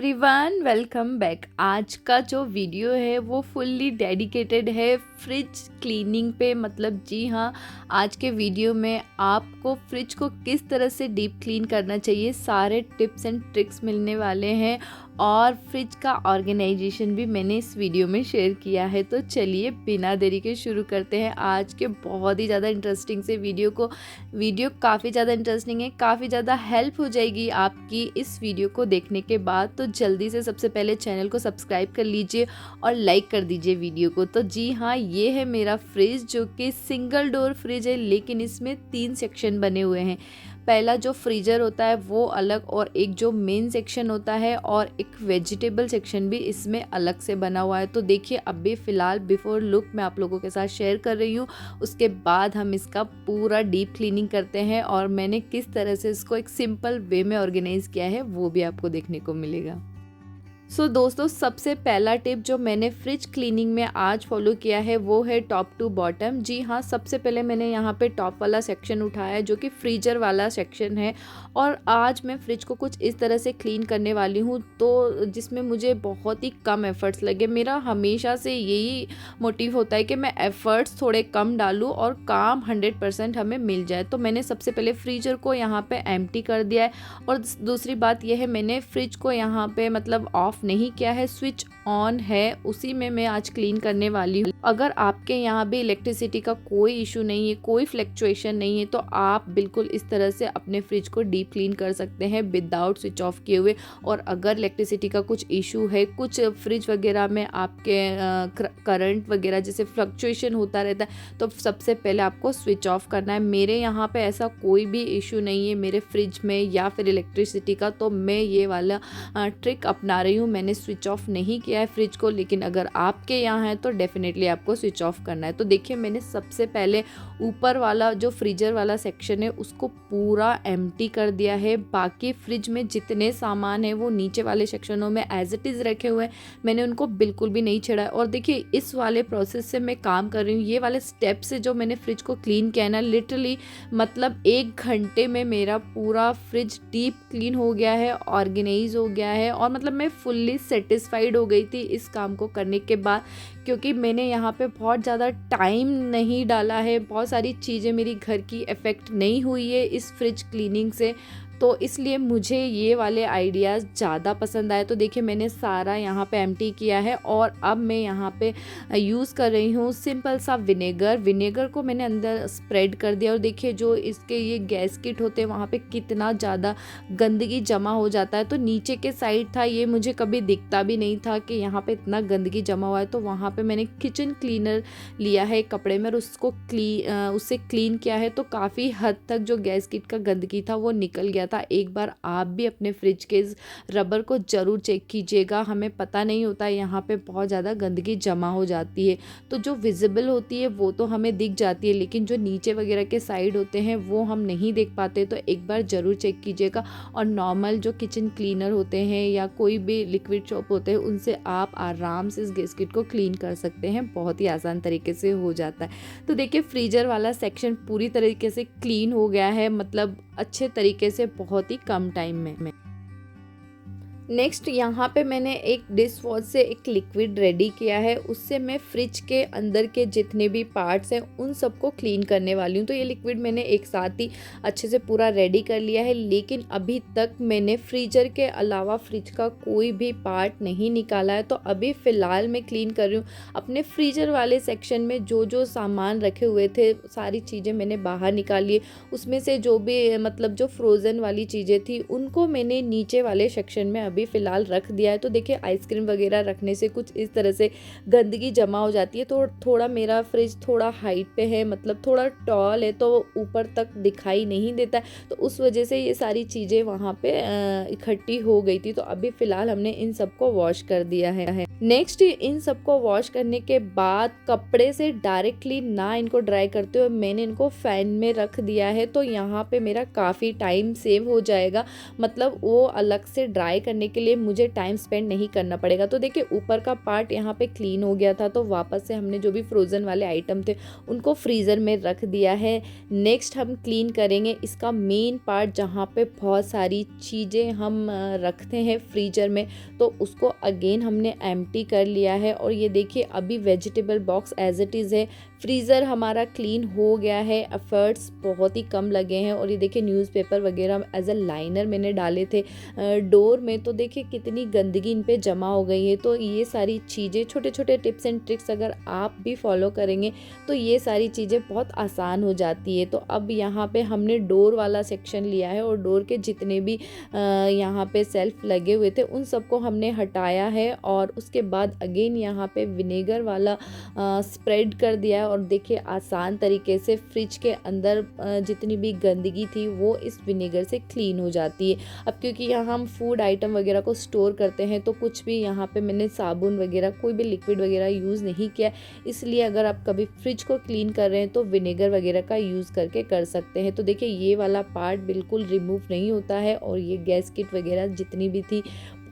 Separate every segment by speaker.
Speaker 1: Everyone, welcome back. आज का जो वीडियो है वो फुल्ली डेडिकेटेड है फ्रिज क्लीनिंग पे। मतलब जी हाँ, आज के वीडियो में आपको फ्रिज को किस तरह से डीप क्लीन करना चाहिए सारे टिप्स एंड ट्रिक्स मिलने वाले हैं और फ्रिज का ऑर्गेनाइजेशन भी मैंने इस वीडियो में शेयर किया है। तो चलिए बिना देरी के शुरू करते हैं आज के बहुत ही ज़्यादा इंटरेस्टिंग से वीडियो काफ़ी ज़्यादा इंटरेस्टिंग है, काफ़ी ज़्यादा हेल्प हो जाएगी आपकी इस वीडियो को देखने के बाद। तो जल्दी से सबसे पहले चैनल को सब्सक्राइब कर लीजिए और लाइक कर दीजिए वीडियो को। तो जी हाँ, ये है मेरा फ्रिज जो कि सिंगल डोर फ्रिज है, लेकिन इसमें 3 सेक्शन बने हुए हैं। पहला जो फ्रीज़र होता है वो अलग, और एक जो मेन सेक्शन होता है और एक वेजिटेबल सेक्शन भी इसमें अलग से बना हुआ है। तो देखिए अभी फ़िलहाल बिफोर लुक मैं आप लोगों के साथ शेयर कर रही हूँ, उसके बाद हम इसका पूरा डीप क्लीनिंग करते हैं और मैंने किस तरह से इसको एक सिंपल वे में ऑर्गेनाइज़ किया है वो भी आपको देखने को मिलेगा। दोस्तों, सबसे पहला टिप जो मैंने फ्रिज क्लीनिंग में आज फॉलो किया है वो है टॉप टू बॉटम। जी हाँ, सबसे पहले मैंने यहाँ पे टॉप वाला सेक्शन उठाया जो कि फ्रीजर वाला सेक्शन है, और आज मैं फ्रिज को कुछ इस तरह से क्लीन करने वाली हूँ तो जिसमें मुझे बहुत ही कम एफर्ट्स लगे। मेरा हमेशा से यही मोटिव होता है कि मैं एफर्ट्स थोड़े कम डालूँ और काम 100% हमें मिल जाए। तो मैंने सबसे पहले फ्रीजर को यहाँ पे एम्प्टी कर दिया है, और दूसरी बात यह है मैंने फ्रिज को यहाँ पे मतलब ऑफ नहीं किया है, स्विच ऑन है, उसी में मैं आज क्लीन करने वाली हूँ। अगर आपके यहाँ भी इलेक्ट्रिसिटी का कोई इशू नहीं है, कोई फ्लक्चुएशन नहीं है, तो आप बिल्कुल इस तरह से अपने फ्रिज को डीप क्लीन कर सकते हैं विदाउट स्विच ऑफ किए हुए। और अगर इलेक्ट्रिसिटी का कुछ इशू है, कुछ फ्रिज वगैरह में आपके करंट वगैरह जैसे फ्लक्चुएशन होता रहता है, तो सबसे पहले आपको स्विच ऑफ करना है। मेरे यहाँ पे ऐसा कोई भी इशू नहीं है मेरे फ्रिज में या फिर इलेक्ट्रिसिटी का, तो मैं ये वाला ट्रिक अपना रही हूँ। मैंने स्विच ऑफ नहीं किया है फ्रिज को, लेकिन अगर आपके यहाँ है तो डेफिनेटली आपको स्विच ऑफ करना है। तो देखिए मैंने सबसे पहले ऊपर वाला जो फ्रीजर वाला सेक्शन है उसको पूरा एम्प्टी कर दिया है। बाकी फ्रिज में जितने सामान है वो नीचे वाले सेक्शनों में एज इट इज़ रखे हुए हैं, मैंने उनको बिल्कुल भी नहीं छेड़ा है। और देखिए इस वाले प्रोसेस से मैं काम कर रही हूँ, ये वाले स्टेप से जो मैंने फ्रिज को क्लीन किया है ना, लिटरली मतलब 1 घंटे में मेरा पूरा फ्रिज डीप क्लीन हो गया है, ऑर्गेनाइज हो गया है। और मतलब मैं फुल्ली सेटिस्फाइड हो गई थी इस काम को करने के बाद, क्योंकि मैंने यहाँ पे बहुत ज़्यादा टाइम नहीं डाला है, बहुत सारी चीज़ें मेरी घर की इफ़ेक्ट नहीं हुई है इस फ्रिज क्लीनिंग से, तो इसलिए मुझे ये वाले आइडियाज़ ज़्यादा पसंद आए। तो देखिए मैंने सारा यहाँ पे एम्प्टी किया है, और अब मैं यहाँ पे यूज़ कर रही हूँ सिंपल सा विनेगर को मैंने अंदर स्प्रेड कर दिया। और देखिए जो इसके ये गैस किट होते हैं वहाँ पे कितना ज़्यादा गंदगी जमा हो जाता है। तो नीचे के साइड था ये, मुझे कभी दिखता भी नहीं था कि यहाँ पे इतना गंदगी जमा हुआ है। तो वहाँ पे मैंने किचन क्लीनर लिया है कपड़े में और उससे क्लीन किया है, तो काफ़ी हद तक जो गैस किट का गंदगी था वो निकल गया था। एक बार आप भी अपने फ्रिज के रबर को ज़रूर चेक कीजिएगा, हमें पता नहीं होता है यहाँ पे बहुत ज़्यादा गंदगी जमा हो जाती है। तो जो विजिबल होती है वो तो हमें दिख जाती है, लेकिन जो नीचे वगैरह के साइड होते हैं वो हम नहीं देख पाते। तो एक बार ज़रूर चेक कीजिएगा। और नॉर्मल जो किचन क्लीनर होते हैं या कोई भी लिक्विड सोप होते हैं उनसे आप आराम से इस गैस किट को क्लीन कर सकते हैं, बहुत ही आसान तरीके से हो जाता है। तो देखिए फ्रीजर वाला सेक्शन पूरी तरीके से क्लीन हो गया है, मतलब अच्छे तरीके से बहुत ही कम टाइम में। नेक्स्ट यहाँ पे मैंने एक डिश वॉश से एक लिक्विड रेडी किया है, उससे मैं फ्रिज के अंदर के जितने भी पार्ट्स हैं उन सबको क्लीन करने वाली हूँ। तो ये लिक्विड मैंने एक साथ ही अच्छे से पूरा रेडी कर लिया है, लेकिन अभी तक मैंने फ्रीजर के अलावा फ्रिज का कोई भी पार्ट नहीं निकाला है। तो अभी फ़िलहाल मैं क्लीन कर रही हूँ अपने फ्रीजर वाले सेक्शन में जो जो सामान रखे हुए थे, सारी चीज़ें मैंने बाहर निकाली। उसमें से जो भी मतलब जो फ्रोज़न वाली चीज़ें थी उनको मैंने नीचे वाले सेक्शन में अभी फ़िलहाल रख दिया है। तो देखिए आइसक्रीम वगैरह रखने से कुछ इस तरह से गंदगी जमा हो जाती है। तो थोड़ा मेरा फ्रिज थोड़ा हाइट पे है, मतलब थोड़ा टॉल है, तो ऊपर तक दिखाई नहीं देता है, तो उस वजह से ये सारी चीज़ें वहाँ पे इकट्ठी हो गई थी। तो अभी फ़िलहाल हमने इन सबको वॉश कर दिया है। नेक्स्ट इन सबको वॉश करने के बाद कपड़े से डायरेक्टली ना इनको ड्राई करते हुए मैंने इनको फ़ैन में रख दिया है। तो यहाँ पे मेरा काफ़ी टाइम सेव हो जाएगा, मतलब वो अलग से ड्राई करने करने के लिए मुझे टाइम स्पेंड नहीं करना पड़ेगा। तो देखिए ऊपर का पार्ट यहाँ पे क्लीन हो गया था, तो वापस से हमने जो भी फ्रोज़न वाले आइटम थे उनको फ्रीज़र में रख दिया है। नेक्स्ट हम क्लीन करेंगे इसका मेन पार्ट, जहाँ पे बहुत सारी चीज़ें हम रखते हैं फ्रीजर में, तो उसको अगेन हमने एम्प्टी कर लिया है। और ये देखिए अभी vegetable box as it is है, फ्रीज़र हमारा क्लीन हो गया है, एफर्ट्स बहुत ही कम लगे हैं। और ये देखिए न्यूज़पेपर वगैरह एज अ लाइनर मैंने डाले थे डोर में, तो देखिए कितनी गंदगी इन पे जमा हो गई है। तो ये सारी चीज़ें, छोटे छोटे टिप्स एंड ट्रिक्स अगर आप भी फॉलो करेंगे तो ये सारी चीज़ें बहुत आसान हो जाती है। तो अब यहाँ पे हमने डोर वाला सेक्शन लिया है और डोर के जितने भी यहाँ पे सेल्फ लगे हुए थे उन सबको हमने हटाया है। और उसके बाद अगेन यहाँ पे विनेगर वाला स्प्रेड कर दिया है। और देखिए आसान तरीके से फ्रिज के अंदर जितनी भी गंदगी थी वो इस विनेगर से क्लीन हो जाती है। अब क्योंकि यहाँ हम फूड आइटम वगैरह को स्टोर करते हैं तो कुछ भी यहाँ पे मैंने साबुन वगैरह कोई भी लिक्विड वगैरह यूज़ नहीं किया, इसलिए अगर आप कभी फ्रिज को क्लीन कर रहे हैं तो विनेगर वगैरह का यूज़ करके कर सकते हैं। तो देखिए ये वाला पार्ट बिल्कुल रिमूव नहीं होता है और ये गैस किट वगैरह जितनी भी थी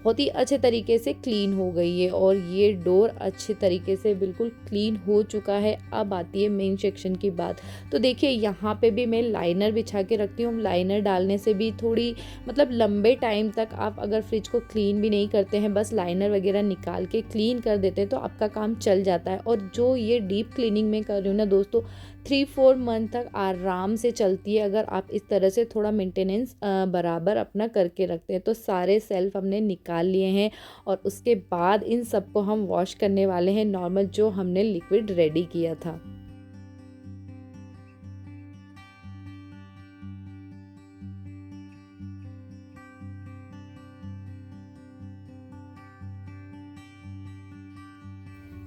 Speaker 1: बहुत ही अच्छे तरीके से क्लीन हो गई है। और ये डोर अच्छे तरीके से बिल्कुल क्लीन हो चुका है। अब आती है मेन सेक्शन की बात। तो देखिए यहाँ पे भी मैं लाइनर बिछा के रखती हूँ। लाइनर डालने से भी थोड़ी मतलब लंबे टाइम तक आप अगर फ्रिज को क्लीन भी नहीं करते हैं, बस लाइनर वगैरह निकाल के क्लीन कर देते हैं तो आपका काम चल जाता है। और जो ये डीप क्लीनिंग में कर रही हूँ ना दोस्तों, 3-4 मंथ तक आराम से चलती है अगर आप इस तरह से थोड़ा मेंटेनेंस बराबर अपना करके रखते हैं। तो सारे सेल्फ हमने निकाल लिए हैं और उसके बाद इन सबको हम वॉश करने वाले हैं नॉर्मल जो हमने लिक्विड रेडी किया था।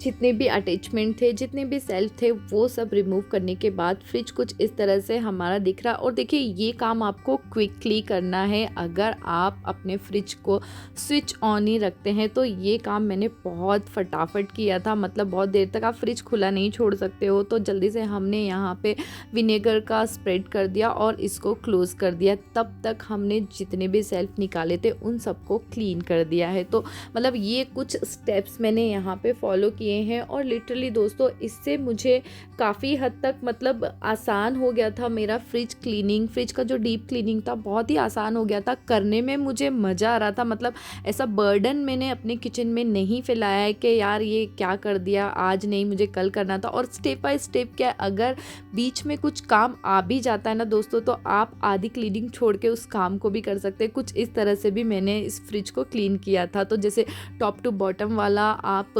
Speaker 1: जितने भी अटैचमेंट थे, जितने भी सेल्फ थे, वो सब रिमूव करने के बाद फ्रिज कुछ इस तरह से हमारा दिख रहा। और देखिए ये काम आपको क्विकली करना है। अगर आप अपने फ्रिज को स्विच ऑन ही रखते हैं तो ये काम मैंने बहुत फटाफट किया था, मतलब बहुत देर तक आप फ्रिज खुला नहीं छोड़ सकते हो। तो जल्दी से हमने यहाँ पे विनेगर का स्प्रेड कर दिया और इसको क्लोज़ कर दिया। तब तक हमने जितने भी सेल्फ निकाले थे उन सबको क्लीन कर दिया है। तो मतलब ये कुछ स्टेप्स मैंने यहाँ पे फॉलो किए हैं और लिटरली दोस्तों इससे मुझे काफ़ी हद तक मतलब आसान हो गया था मेरा फ्रिज क्लीनिंग। फ्रिज का जो डीप क्लीनिंग था बहुत ही आसान हो गया था, करने में मुझे मज़ा आ रहा था। मतलब ऐसा बर्डन मैंने अपने किचन में नहीं फैलाया है कि यार ये क्या कर दिया, आज नहीं मुझे कल करना था। और स्टेप बाय स्टेप क्या, अगर बीच में कुछ काम आ भी जाता है ना दोस्तों, तो आप आधी क्लीनिंग छोड़ के उस काम को भी कर सकते हैं। कुछ इस तरह से भी मैंने इस फ्रिज को क्लीन किया था। तो जैसे टॉप टू बॉटम वाला आप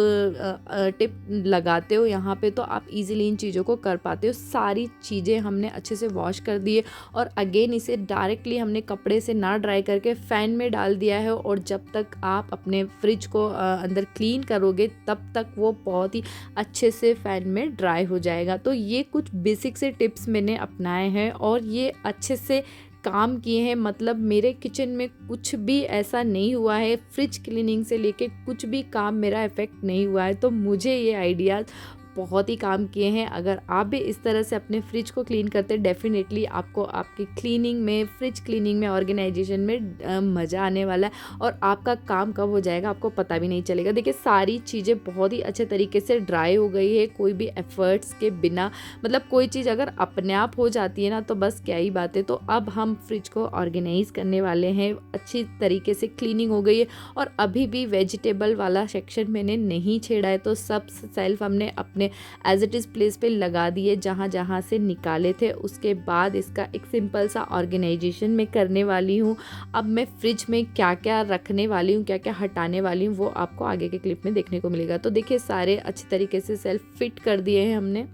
Speaker 1: टिप लगाते हो यहाँ पे तो आप इजीली इन चीज़ों को कर पाते हो। सारी चीज़ें हमने अच्छे से वॉश कर दिए और अगेन इसे डायरेक्टली हमने कपड़े से ना ड्राई करके फ़ैन में डाल दिया है। और जब तक आप अपने फ्रिज को अंदर क्लीन करोगे तब तक वो बहुत ही अच्छे से फ़ैन में ड्राई हो जाएगा। तो ये कुछ बेसिक से टिप्स मैंने अपनाए हैं और ये अच्छे से काम किए हैं। मतलब मेरे किचन में कुछ भी ऐसा नहीं हुआ है, फ्रिज क्लीनिंग से लेके कुछ भी काम मेरा इफ़ेक्ट नहीं हुआ है। तो मुझे ये आइडियाज़ बहुत ही काम किए हैं। अगर आप भी इस तरह से अपने फ्रिज को क्लीन करते डेफिनेटली आपको आपकी क्लीनिंग में, फ्रिज क्लीनिंग में, ऑर्गेनाइजेशन में मज़ा आने वाला है और आपका काम कब हो जाएगा आपको पता भी नहीं चलेगा। देखिए सारी चीज़ें बहुत ही अच्छे तरीके से ड्राई हो गई है, कोई भी एफर्ट्स के बिना। मतलब कोई चीज़ अगर अपने आप हो जाती है ना तो बस क्या ही बात है। तो अब हम फ्रिज को ऑर्गेनाइज करने वाले हैं। अच्छी तरीके से क्लीनिंग हो गई है और अभी भी वेजिटेबल वाला सेक्शन मैंने नहीं छेड़ा है। तो सब सेल्फ हमने अपने एज इट इज़ प्लेस पे लगा दिए जहाँ जहाँ से निकाले थे। उसके बाद इसका एक सिंपल सा ऑर्गेनाइजेशन मैं करने वाली हूँ। अब मैं फ्रिज में क्या क्या रखने वाली हूँ, क्या क्या हटाने वाली हूँ, वो आपको आगे के क्लिप में देखने को मिलेगा। तो देखिए सारे अच्छे तरीके से सेल्फ फिट कर दिए हैं हमने।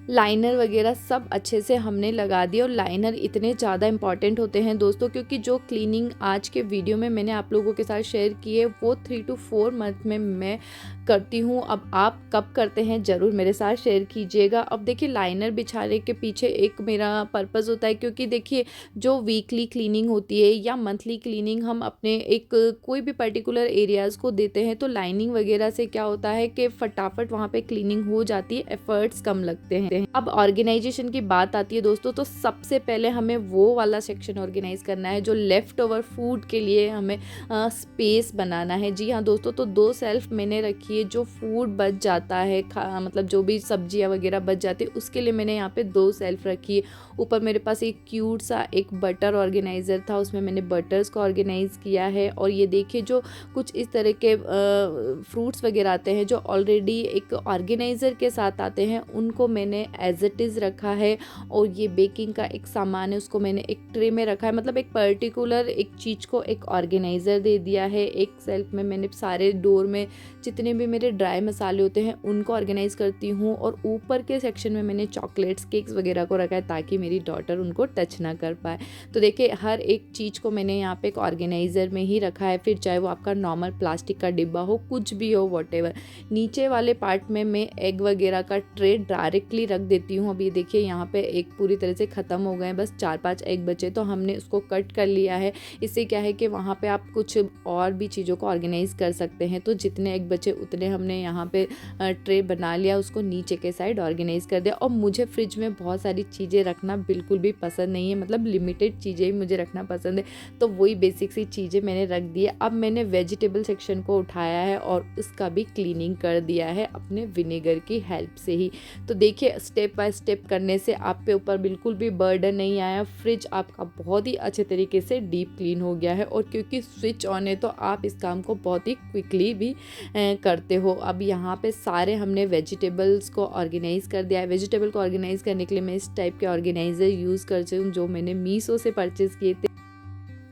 Speaker 1: लाइनर वगैरह सब अच्छे से हमने लगा दिए और लाइनर इतने ज़्यादा इंपॉर्टेंट होते हैं दोस्तों, क्योंकि जो क्लीनिंग आज के वीडियो में मैंने आप लोगों के साथ शेयर की है वो 3 to 4 मंथ में मैं करती हूँ। अब आप कब करते हैं ज़रूर मेरे साथ शेयर कीजिएगा। अब देखिए लाइनर बिछाने के पीछे एक मेरा पर्पज़ होता है, क्योंकि देखिए जो वीकली क्लीनिंग होती है या मंथली क्लीनिंग हम अपने एक कोई भी पर्टिकुलर एरियाज़ को देते हैं, तो लाइनिंग वगैरह से क्या होता है कि फटाफट वहाँ पे क्लीनिंग हो जाती है, एफर्ट्स कम लगते हैं। अब ऑर्गेनाइजेशन की बात आती है दोस्तों, तो सबसे पहले हमें वो वाला सेक्शन ऑर्गेनाइज करना है जो लेफ्ट ओवर फूड के लिए हमें स्पेस बनाना है। जी हाँ दोस्तों, तो 2 शेल्फ मैंने रखी है। जो फूड बच जाता है मतलब जो भी सब्जियां वगैरह बच जाती है उसके लिए मैंने यहाँ पे 2 शेल्फ रखी है। ऊपर मेरे पास एक क्यूट सा एक बटर ऑर्गेनाइज़र था, उसमें मैंने बटर्स को ऑर्गेनाइज़ किया है। और ये देखिए जो कुछ इस तरह के फ्रूट्स वगैरह आते हैं जो ऑलरेडी एक ऑर्गेनाइज़र के साथ आते हैं, उनको मैंने एज इट इज़ रखा है। और ये बेकिंग का एक सामान है, उसको मैंने एक ट्रे में रखा है। मतलब एक पर्टिकुलर एक चीज़ को एक ऑर्गेनाइज़र दे दिया है। एक सेल्फ में मैंने सारे डोर में जितने भी मेरे ड्राई मसाले होते हैं उनको ऑर्गेनाइज़ करती हूँ। और ऊपर के सेक्शन में मैंने चॉकलेट्स, केक्स वगैरह को रखा है ताकि मेरी डॉटर उनको टच ना कर पाए। तो देखिए हर एक चीज़ को मैंने यहाँ पे एक ऑर्गेनाइज़र में ही रखा है, फिर चाहे वो आपका नॉर्मल प्लास्टिक का डिब्बा हो, कुछ भी हो, वॉटेवर। नीचे वाले पार्ट में मैं एग वगैरह का ट्रे डायरेक्टली रख देती हूँ। अब ये देखिए यहाँ पे एक पूरी तरह से ख़त्म हो गए, बस 4-5 एग बचे, तो हमने उसको कट कर लिया है। इससे क्या है कि वहाँ पे आप कुछ और भी चीज़ों को ऑर्गेनाइज़ कर सकते हैं। तो जितने एग बचे उतने हमने यहाँ पे ट्रे बना लिया, उसको नीचे के साइड ऑर्गेनाइज़ कर दिया। और मुझे फ्रिज में बहुत सारी चीज़ें रखना बिल्कुल भी पसंद नहीं है, मतलब लिमिटेड चीज़ें ही मुझे रखना पसंद है। तो वही बेसिक सी चीज़ें मैंने रख दी है। अब मैंने वेजिटेबल सेक्शन को उठाया है और उसका भी क्लीनिंग कर दिया है अपने विनेगर की हेल्प से ही। तो देखिए स्टेप बाय स्टेप करने से आप पे ऊपर बिल्कुल भी बर्डन नहीं आया। फ्रिज आपका बहुत ही अच्छे तरीके से डीप क्लीन हो गया है। और क्योंकि स्विच ऑन है तो आप इस काम को बहुत ही क्विकली भी करते हो। अब यहाँ पे सारे हमने वेजिटेबल्स को ऑर्गेनाइज़ कर दिया है। वेजिटेबल को ऑर्गेनाइज़ करने के लिए मैं इस टाइप के ऑर्गेनाइज़र यूज़ करती हूँ जो मैंने मीशो से परचेज़ किए थे।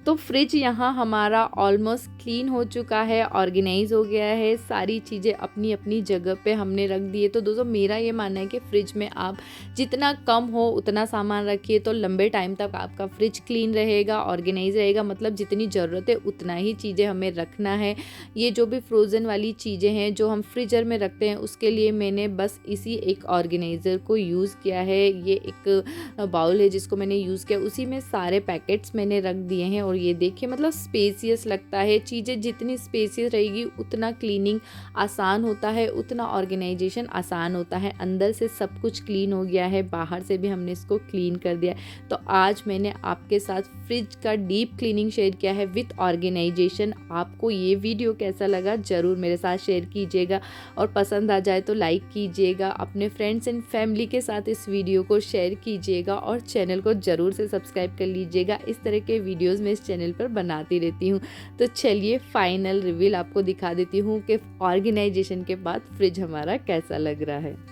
Speaker 1: तो फ्रिज यहाँ हमारा ऑलमोस्ट क्लीन हो चुका है, ऑर्गेनाइज हो गया है, सारी चीज़ें अपनी अपनी जगह पे हमने रख दी है। तो दोस्तों मेरा ये मानना है कि फ्रिज में आप जितना कम हो उतना सामान रखिए तो लंबे टाइम तक आपका फ्रिज क्लीन रहेगा, ऑर्गेनाइज रहेगा। मतलब जितनी ज़रूरत है उतना ही चीज़ें हमें रखना है। ये जो भी फ्रोज़न वाली चीज़ें हैं जो हम फ्रीजर में रखते हैं उसके लिए मैंने बस इसी एक ऑर्गेनाइज़र को यूज़ किया है। ये एक बाउल है जिसको मैंने यूज़ किया, उसी में सारे पैकेट्स मैंने रख दिए हैं। और ये देखिए मतलब स्पेसियस लगता है। चीज़ें जितनी स्पेसियस रहेगी उतना क्लीनिंग आसान होता है, उतना ऑर्गेनाइजेशन आसान होता है। अंदर से सब कुछ क्लीन हो गया है, बाहर से भी हमने इसको क्लीन कर दिया है। तो आज मैंने आपके साथ फ्रिज का डीप क्लीनिंग शेयर किया है विथ ऑर्गेनाइजेशन। आपको ये वीडियो कैसा लगा ज़रूर मेरे साथ शेयर कीजिएगा और पसंद आ जाए तो लाइक कीजिएगा। अपने फ्रेंड्स एंड फैमिली के साथ इस वीडियो को शेयर कीजिएगा और चैनल को ज़रूर से सब्सक्राइब कर लीजिएगा। इस तरह के वीडियोज़ मैं इस चैनल पर बनाती रहती हूँ। तो चलिए फाइनल रिवील आपको दिखा देती हूँ कि ऑर्गेनाइजेशन के बाद फ्रिज हमारा कैसा लग रहा है।